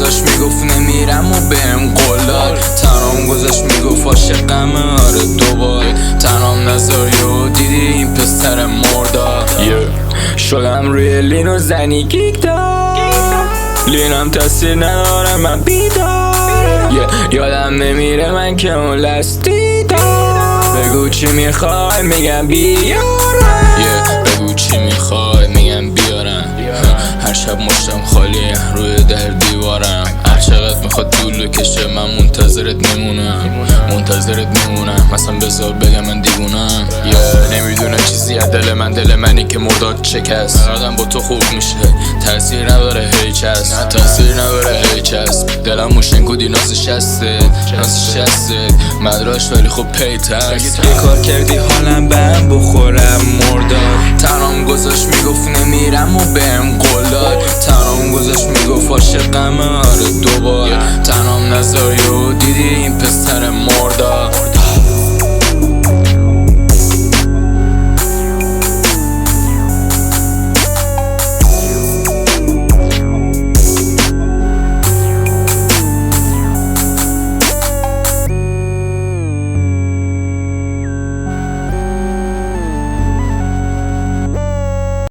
گذاشت میگفت نمیرم و بهم قول داد. تنام گذاشت میگفت عاشقم آره دوبار. تنام نذاری و دیدی این پسر مردا. شدم روی لین و زنی گیگ دار. لینم تاثیر نداره من بیدار. یادم نمیره من که اون لستی دار. بگو چی میخوای میگم بیارم. بگو چی میخوای میگم بیارم. هر شب مشتم خالیه روی در دیوارم. هر چقدر میخواد طول بکشه من منتظرت میمونم مثلا بذار بگم من دیوونم. نمیدونه چیزی از دل من، دل منی که مرداد شکست. آدم با تو خوب میشه تاثیر نداره هیچ هست. دلم موشن کودی ناز شسته مدراش ولی خب پیت هست. یه کار کردی حالم بهم بخورم مرداد. تنام گذاشت میگفت نمیرم و بهم قول داد. تنام گذاشت میگفت عاشقم آره دوبار. تنام نذاری و دیدی این پسر مرد.